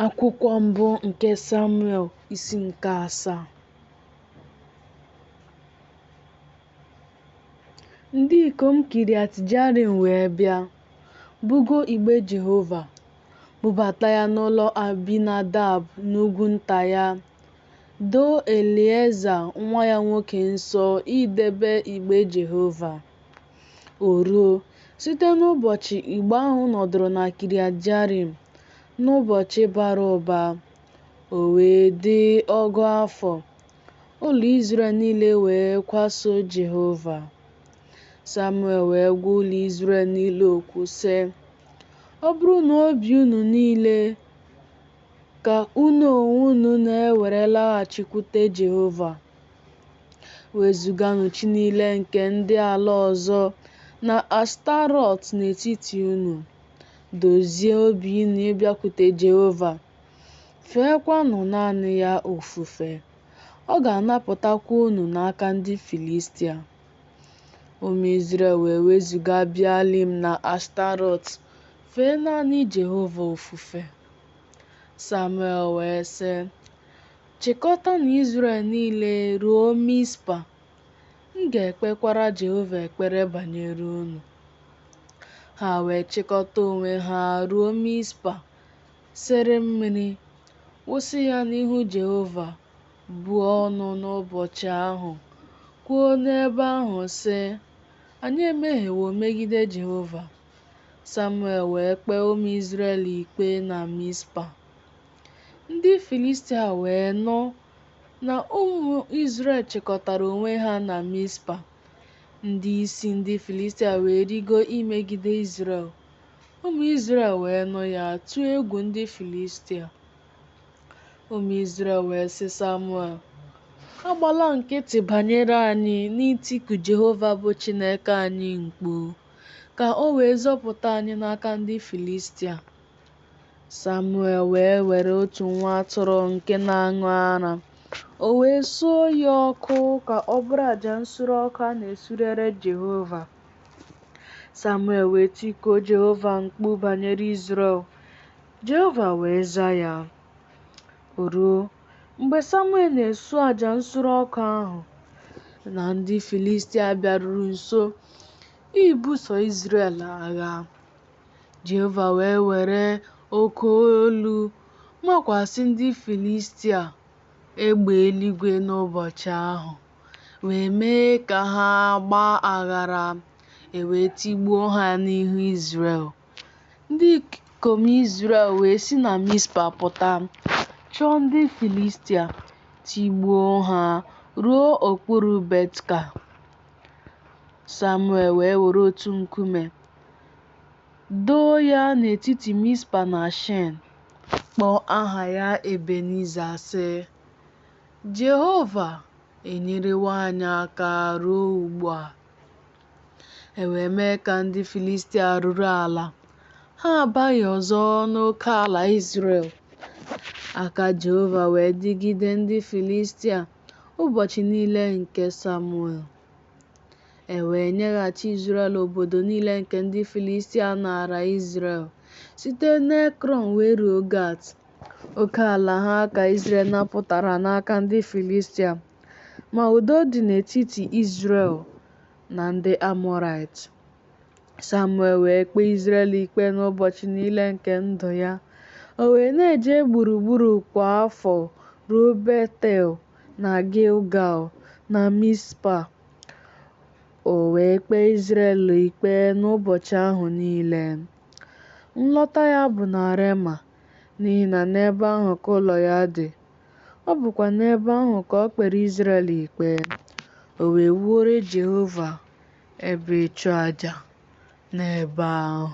Akwụkwọ mbụ nke Samuel isi nke 7. Ndị ikom Kiriat Jearim wee bịa, bugo igbe Jehova, bubata ya n'ụlọ Abinadab n'ugwu nta ya, doo Elieza nwa ya nwoke nsọ idebe igbe Jehova. O ruo, site n'ụbọchị igbe ahụ nọdụrụ na Kiriat Jearim, n'ụbọchị bara ụba, o wee dị 100 afọ, ụlọ Izrel niile wee kwaso Jehova. Samuel wee gwa ụlọ Izrel niile okwu sị, ọ bụrụ na obi unu niile ka unu onwe unu na-ewere laghachikwute Jehova, wezuganụ chi niile nke ndị ala ọzọ na Ashtarọt n'etiti unu, dozie obi unu ịbịakwute Jehova, feekwanụ naanị ya ofufe, ọ ga-anapụtakwa unu n'aka ndị Filistia. Ụmụ Izrel wee wezuga Baalim na Ashtarọt, fee naanị Jehova ofufe. Samuel wee sị, chịkọtanụ Izrel niile ruo Mispa, m ga-ekpekwara Jehova ekpere banyere unu. Ha wee chịkọta onwe ha ruo Mispa, sere mmiri, wụsị ya n'ihu Jehova, buo ọnụ n'ụbọchị ahụ, kwuo n'ebe ahụ sị, anyị emehiewo megide Jehova. Samuel wee kpee ụmụ Izrel ikpe na Mispa. Ndị Filistia wee nụ na ụmụ Izrel chịkọtara onwe ha na Mispa. Ndị isi ndị Filistia wee rigo imegide Izrel. Ụmụ Izrel wee nụ ya, tụọ egwu ndị Filistia. Ụmụ Izrel wee sị Samuel, agbala nkịtị banyere anyị n'itiku Jehova bụ Chineke anyị mkpu, ka o wee zọpụta anyị n'aka ndị Filistia. Samuel wee were otu nwa atụrụ nke na-aṅụ ara, o wee suo ya ọkụ ka ọ bụrụ àjà nsure ọkụ a na-esurere Jehova. Samuel wee tikuo Jehova mkpu banyere Izrel. Jehova wee zaa ya. O ruo, mgbe Samuel na-esu àjà nsure ọkụ ahụ, na ndị Filistia bịaruru nso ibuso Izrel agha, Jehova wee were oke olu makwasị ndị Filistia egbe eluigwe n'ụbọchị ahụ, wee mee ka ha gbaa aghara, wee tigbuo ha n'ihu Izrel. Ndị ikom Izrel wee si na Mispa pụta, chọọ ndị Filistia, tigbuo ha ruo okpuru Betka. Samuel wee were otu nkume doo ya n'etiti Mispa na Shen, kpọọ aha ya Ebeniza, sị, Jehova enyerewo anyị aka ruo ugbu a. E wee mee ka ndị Filistia ruru ala, ha abaghị ọzọ n'oke ala Izrel. Aka Jehova wee dịgide ndị Filistia ụbọchị niile nke Samuel. E wee nyeghachi Izrel obodo niile nke ndị Filistia nara Izrel, site n'Ekron wee ruo Gat. Oke ala ha ka Izrel napụtara n'aka ndị Filistia, ma udo dị n'etiti Izrel na ndị Amọrait. Samuel wee kpee Izrel ikpe n'ụbọchị niile nke ndụ ya. O wee na-eje gburugburu kwa afọ ruo Betel na Gilgal na Mispa. O wee kpee Izrel ikpe n'ụbọchị ahụ niile. Nlọta ya bụ na Rema, n'ihi na n'ebe ahụ ka ụlọ ya dị. Ọ bụkwa n'ebe ahụ ka o kpere Izrel ikpe. O wee wuore Jehova ebe ịchụ àjà n'ebe ahụ.